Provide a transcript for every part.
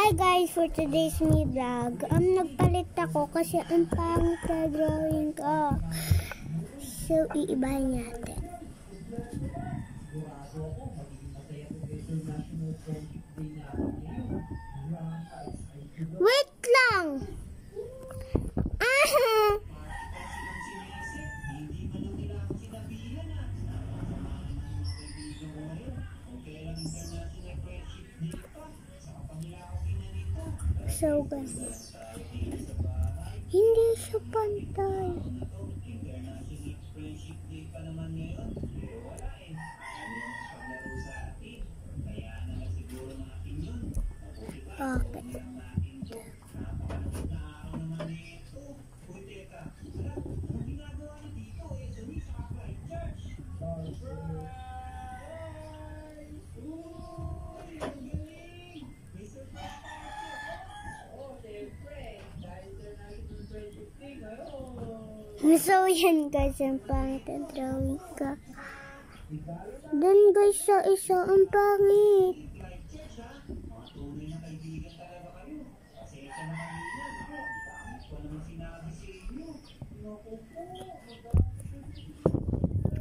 Hi guys, for today's me vlog, nagpalit ako kasi ang pangit na drawing ko. So, iibahin natin. Wait lang! So, guys, hindi siya pantay. Okay. So, yan guys, ang pangit ang drawing ko. Then guys, sa isa ang pangit.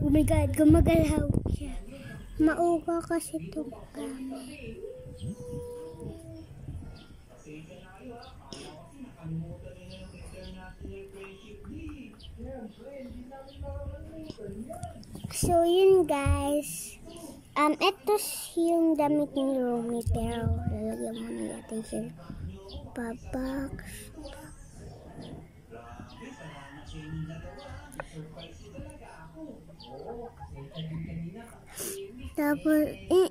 Oh my god, gumagalaw siya. Mauga kasi itong gamit. So, yun guys. Ito yung damit ni Romy, pero lalagyan muna natin siya pabox. Tapos,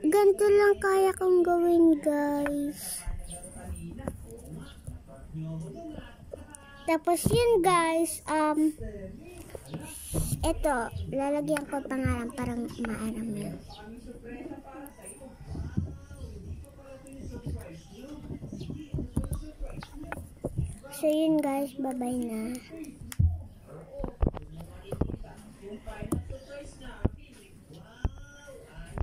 ganito lang kaya kong gawin guys. Tapos yun guys, ito, lalagyan ko pangalan parang maaram yun. So yun guys, bye bye na.